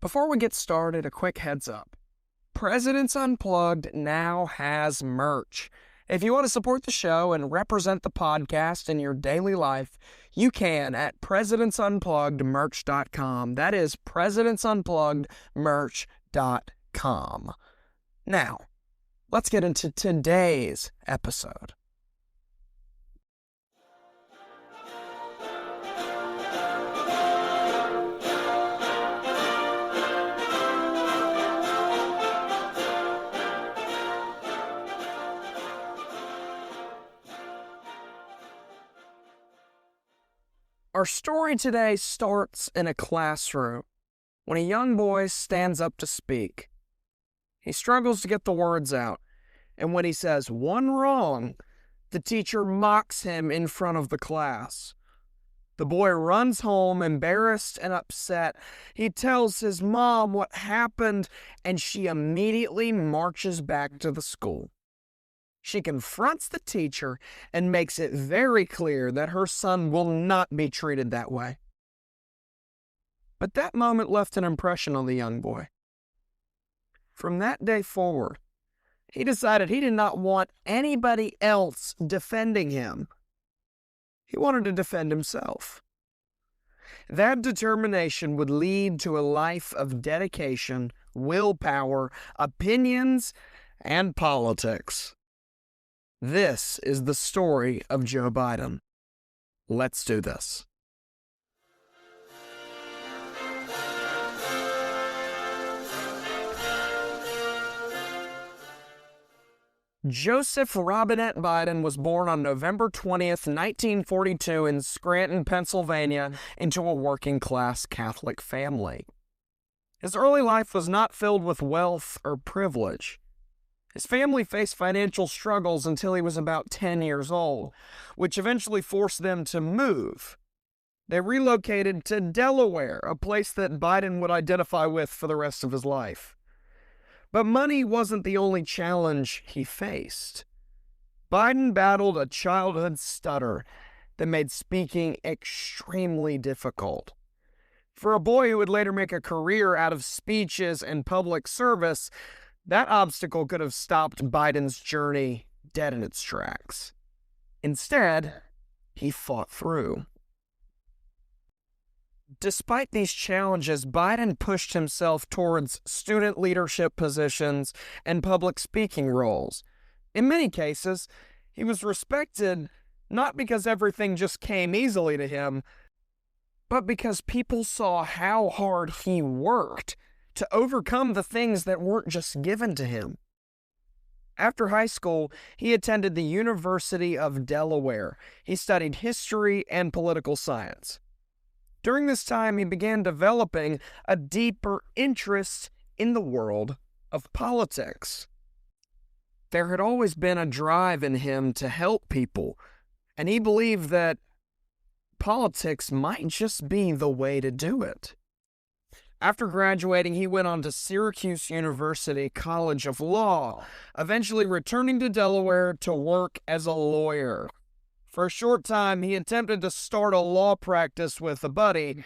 Before we get started, a quick heads up. Presidents Unplugged now has merch. If you want to support the show and represent the podcast in your daily life, you can at presidentsunpluggedmerch.com. That is presidentsunpluggedmerch.com. Now, let's get into today's episode. Our story today starts in a classroom when a young boy stands up to speak. He struggles to get the words out, and when he says one wrong, the teacher mocks him in front of the class. The boy runs home, embarrassed and upset. He tells his mom what happened, and she immediately marches back to the school. She confronts the teacher and makes it very clear that her son will not be treated that way. But that moment left an impression on the young boy. From that day forward, he decided he did not want anybody else defending him. He wanted to defend himself. That determination would lead to a life of dedication, willpower, opinions, and politics. This is the story of Joe Biden. Let's do this. Joseph Robinette Biden was born on November 20th, 1942 in Scranton, Pennsylvania, into a working-class Catholic family. His early life was not filled with wealth or privilege. His family faced financial struggles until he was about 10 years old, which eventually forced them to move. They relocated to Delaware, a place that Biden would identify with for the rest of his life. But money wasn't the only challenge he faced. Biden battled a childhood stutter that made speaking extremely difficult. For a boy who would later make a career out of speeches and public service, that obstacle could have stopped Biden's journey dead in its tracks. Instead, he fought through. Despite these challenges, Biden pushed himself towards student leadership positions and public speaking roles. In many cases, he was respected not because everything just came easily to him, but because people saw how hard he worked to overcome the things that weren't just given to him. After high school, he attended the University of Delaware. He studied history and political science. During this time, he began developing a deeper interest in the world of politics. There had always been a drive in him to help people, and he believed that politics might just be the way to do it. After graduating, he went on to Syracuse University College of Law, eventually returning to Delaware to work as a lawyer. For a short time, he attempted to start a law practice with a buddy,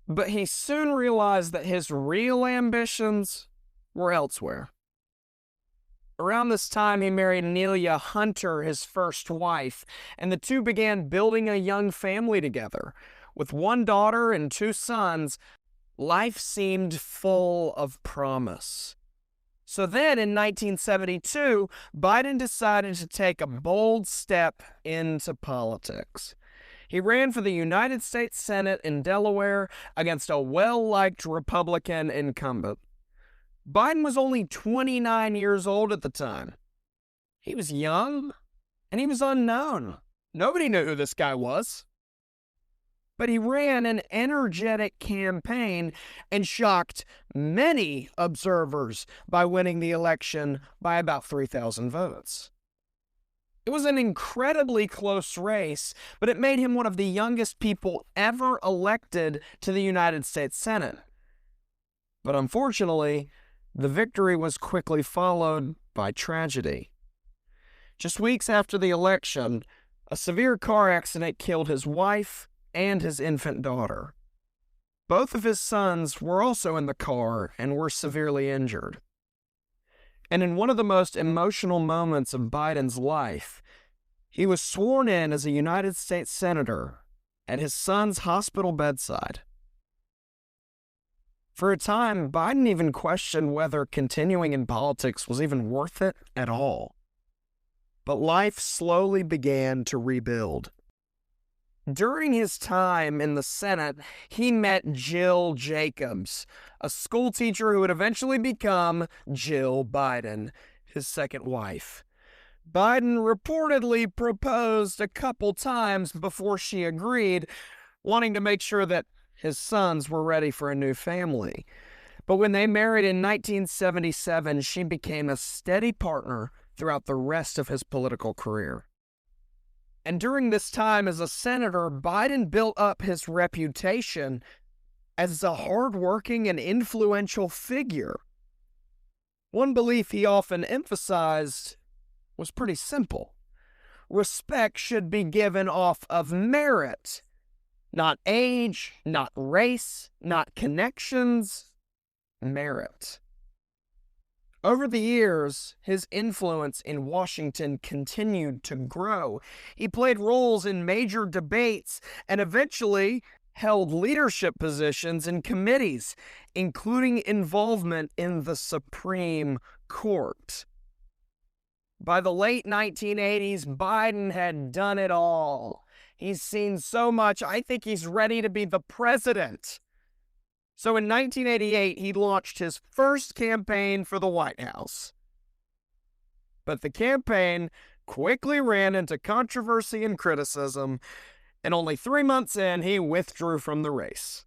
but he soon realized that his real ambitions were elsewhere. Around this time, he married Nelia Hunter, his first wife, and the two began building a young family together. With one daughter and two sons, life seemed full of promise. So then, in 1972, Biden decided to take a bold step into politics. He ran for the United States Senate in Delaware against a well-liked Republican incumbent. Biden was only 29 years old at the time. He was young, and he was unknown. Nobody knew who this guy was. But he ran an energetic campaign and shocked many observers by winning the election by about 3,000 votes. It was an incredibly close race, but it made him one of the youngest people ever elected to the United States Senate. But unfortunately, the victory was quickly followed by tragedy. Just weeks after the election, a severe car accident killed his wife and his infant daughter. Both of his sons were also in the car and were severely injured. And in one of the most emotional moments of Biden's life, he was sworn in as a United States Senator at his son's hospital bedside. For a time, Biden even questioned whether continuing in politics was even worth it at all. But life slowly began to rebuild. During his time in the Senate, he met Jill Jacobs, a schoolteacher who would eventually become Jill Biden, his second wife. Biden reportedly proposed a couple times before she agreed, wanting to make sure that his sons were ready for a new family. But when they married in 1977, she became a steady partner throughout the rest of his political career. And during this time as a senator, Biden built up his reputation as a hardworking and influential figure. One belief he often emphasized was pretty simple. Respect should be given off of merit, not age, not race, not connections, merit. Over the years, his influence in Washington continued to grow. He played roles in major debates and eventually held leadership positions in committees, including involvement in the Supreme Court. By the late 1980s, Biden had done it all. He's seen so much, I think he's ready to be the president. So in 1988, he launched his first campaign for the White House. But the campaign quickly ran into controversy and criticism, and only 3 months in, he withdrew from the race.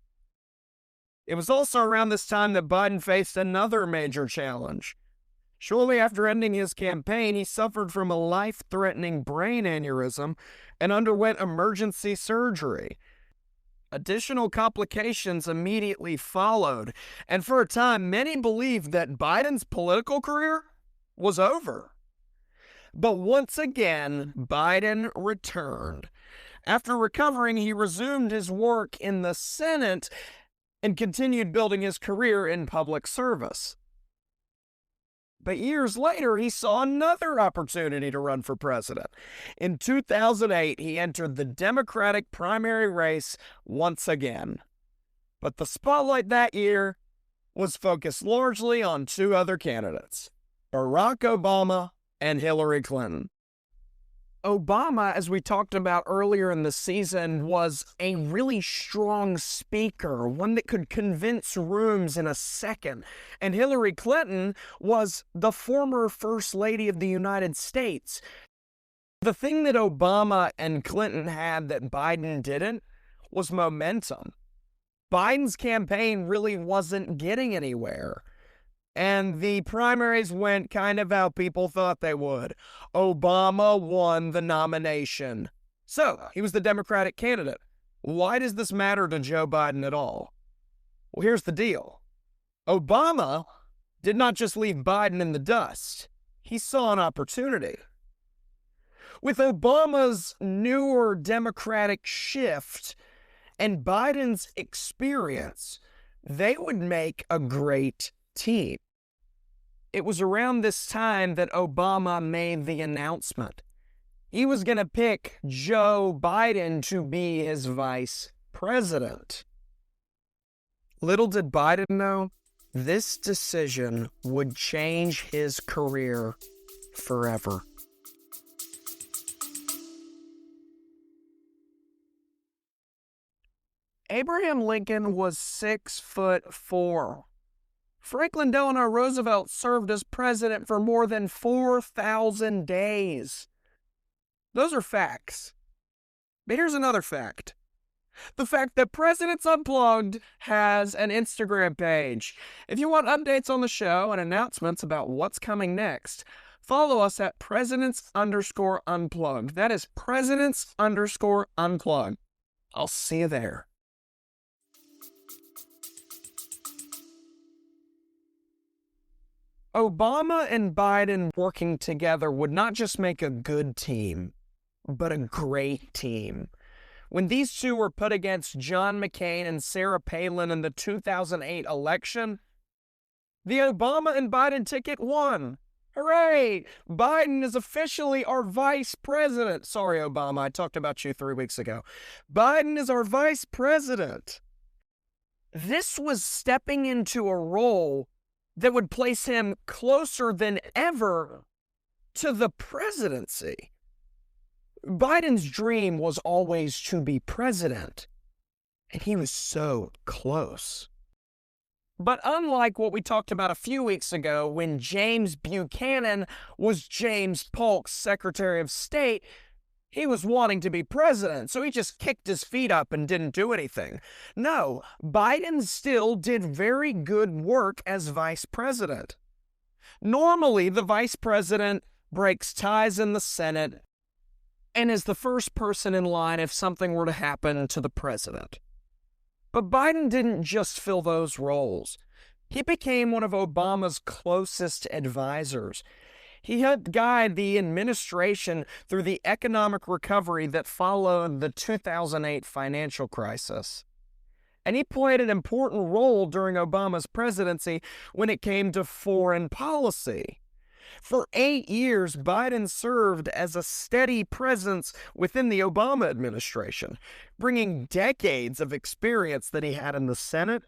It was also around this time that Biden faced another major challenge. Shortly after ending his campaign, he suffered from a life-threatening brain aneurysm and underwent emergency surgery. Additional complications immediately followed, and for a time, many believed that Biden's political career was over. But once again, Biden returned. After recovering, he resumed his work in the Senate and continued building his career in public service. But years later, he saw another opportunity to run for president. In 2008, he entered the Democratic primary race once again. But the spotlight that year was focused largely on two other candidates, Barack Obama and Hillary Clinton. Obama, as we talked about earlier in the season, was a really strong speaker, one that could convince rooms in a second. And Hillary Clinton was the former First Lady of the United States. The thing that Obama and Clinton had that Biden didn't was momentum. Biden's campaign really wasn't getting anywhere. And the primaries went kind of how people thought they would. Obama won the nomination. So, he was the Democratic candidate. Why does this matter to Joe Biden at all? Well, here's the deal. Obama did not just leave Biden in the dust. He saw an opportunity. With Obama's newer Democratic shift and Biden's experience, they would make a great team. It was around this time that Obama made the announcement. He was going to pick Joe Biden to be his vice president. Little did Biden know, this decision would change his career forever. Abraham Lincoln was 6'4". Franklin Delano Roosevelt served as president for more than 4,000 days. Those are facts. But here's another fact. The fact that Presidents Unplugged has an Instagram page. If you want updates on the show and announcements about what's coming next, follow us at Presidents_Unplugged. That is Presidents_Unplugged. I'll see you there. Obama and Biden working together would not just make a good team, but a great team. When these two were put against John McCain and Sarah Palin in the 2008 election, the Obama and Biden ticket won. Hooray! Biden is officially our vice president. Sorry, Obama, I talked about you 3 weeks ago. Biden is our vice president. This was stepping into a role that would place him closer than ever to the presidency. Biden's dream was always to be president, and he was so close. But unlike what we talked about a few weeks ago when James Buchanan was James Polk's Secretary of State, he was wanting to be president, so he just kicked his feet up and didn't do anything. No, Biden still did very good work as vice president. Normally, the vice president breaks ties in the Senate and is the first person in line if something were to happen to the president. But Biden didn't just fill those roles. He became one of Obama's closest advisors. He helped guide the administration through the economic recovery that followed the 2008 financial crisis. And he played an important role during Obama's presidency when it came to foreign policy. For 8 years, Biden served as a steady presence within the Obama administration, bringing decades of experience that he had in the Senate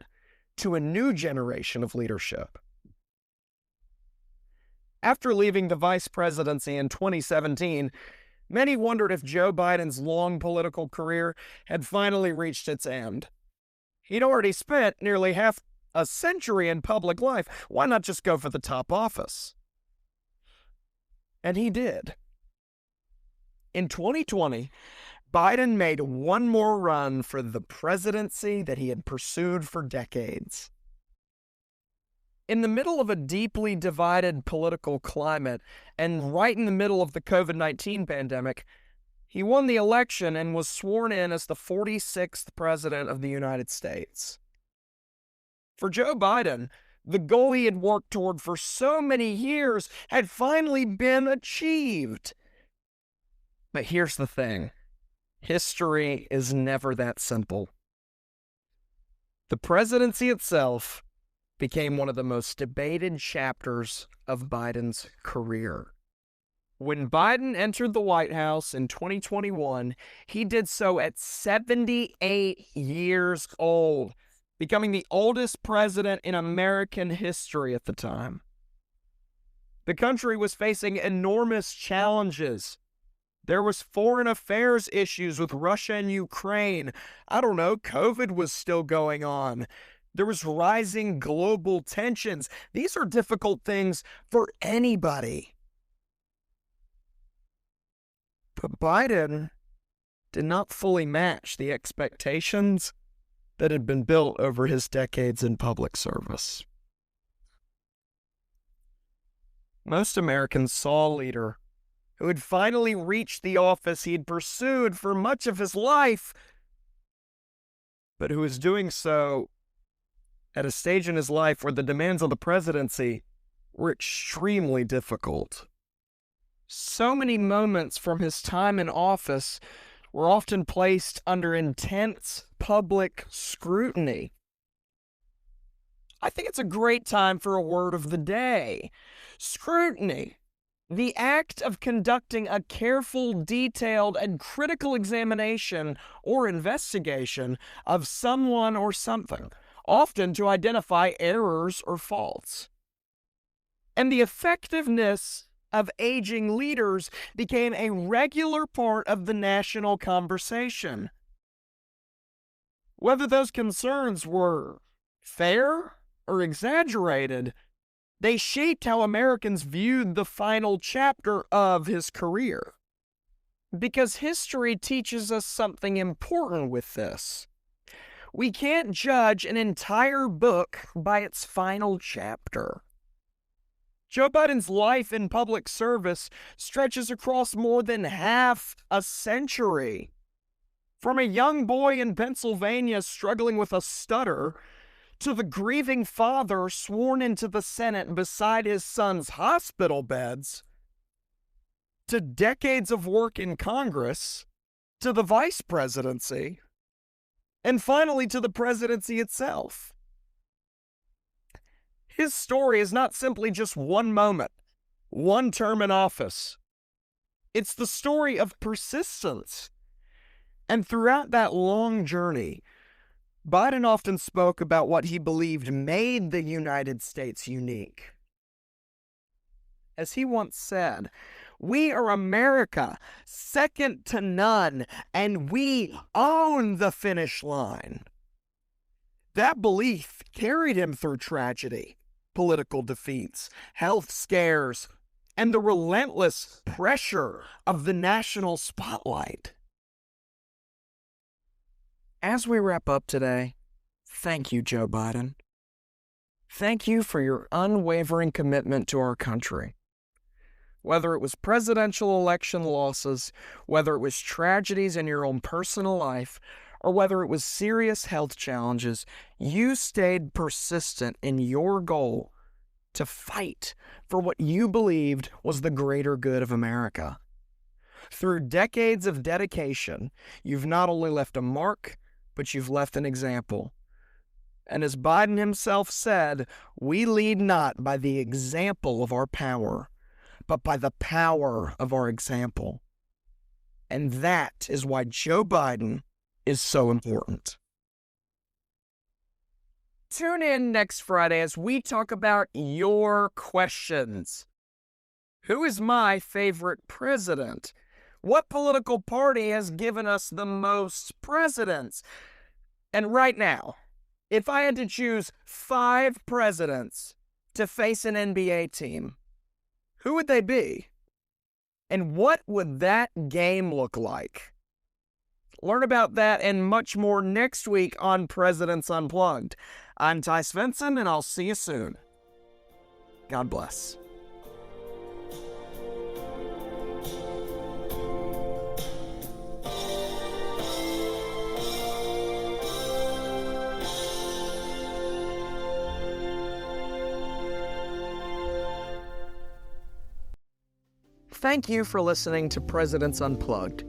to a new generation of leadership. After leaving the vice presidency in 2017, many wondered if Joe Biden's long political career had finally reached its end. He'd already spent nearly half a century in public life. Why not just go for the top office? And he did. In 2020, Biden made one more run for the presidency that he had pursued for decades. In the middle of a deeply divided political climate, and right in the middle of the COVID-19 pandemic, he won the election and was sworn in as the 46th president of the United States. For Joe Biden, the goal he had worked toward for so many years had finally been achieved. But here's the thing. History is never that simple. The presidency itself became one of the most debated chapters of Biden's career. When Biden entered the White House in 2021, he did so at 78 years old, becoming the oldest president in American history at the time. The country was facing enormous challenges. There was foreign affairs issues with Russia and Ukraine. COVID was still going on. There was rising global tensions. These are difficult things for anybody. But Biden did not fully match the expectations that had been built over his decades in public service. Most Americans saw a leader who had finally reached the office he had pursued for much of his life, but who was doing so at a stage in his life where the demands of the presidency were extremely difficult. So many moments from his time in office were often placed under intense public scrutiny. I think it's a great time for a word of the day. Scrutiny. The act of conducting a careful, detailed, and critical examination or investigation of someone or something, often to identify errors or faults. And the effectiveness of aging leaders became a regular part of the national conversation. Whether those concerns were fair or exaggerated, they shaped how Americans viewed the final chapter of his career. Because history teaches us something important with this. We can't judge an entire book by its final chapter. Joe Biden's life in public service stretches across more than half a century. From a young boy in Pennsylvania struggling with a stutter, to the grieving father sworn into the Senate beside his son's hospital beds, to decades of work in Congress, to the vice presidency, and finally to the presidency itself. His story is not simply just one moment, one term in office. It's the story of persistence. And throughout that long journey, Biden often spoke about what he believed made the United States unique. As he once said, "We are America, second to none, and we own the finish line." That belief carried him through tragedy, political defeats, health scares, and the relentless pressure of the national spotlight. As we wrap up today, thank you, Joe Biden. Thank you for your unwavering commitment to our country. Whether it was presidential election losses, whether it was tragedies in your own personal life, or whether it was serious health challenges, you stayed persistent in your goal to fight for what you believed was the greater good of America. Through decades of dedication, you've not only left a mark, but you've left an example. And as Biden himself said, we lead not by the example of our power, but by the power of our example. And that is why Joe Biden is so important. Tune in next Friday as we talk about your questions. Who is my favorite president? What political party has given us the most presidents? And right now, if I had to choose 5 presidents to face an NBA team, who would they be? And what would that game look like? Learn about that and much more next week on Presidents Unplugged. I'm Ty Svensson, and I'll see you soon. God bless. Thank you for listening to Presidents Unplugged.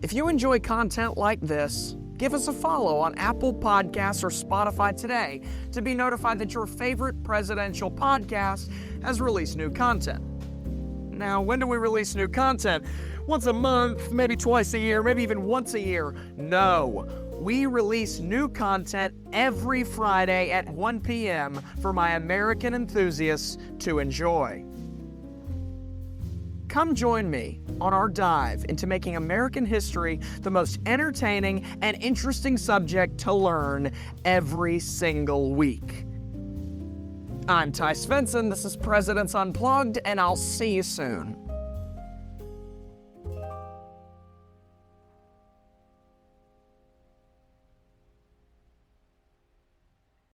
If you enjoy content like this, give us a follow on Apple Podcasts or Spotify today to be notified that your favorite presidential podcast has released new content. Now, when do we release new content? Once a month, maybe twice a year, maybe even once a year? No. We release new content every Friday at 1 p.m. for my American enthusiasts to enjoy. Come join me on our dive into making American history the most entertaining and interesting subject to learn every single week. I'm Ty Svensson, this is Presidents Unplugged, and I'll see you soon.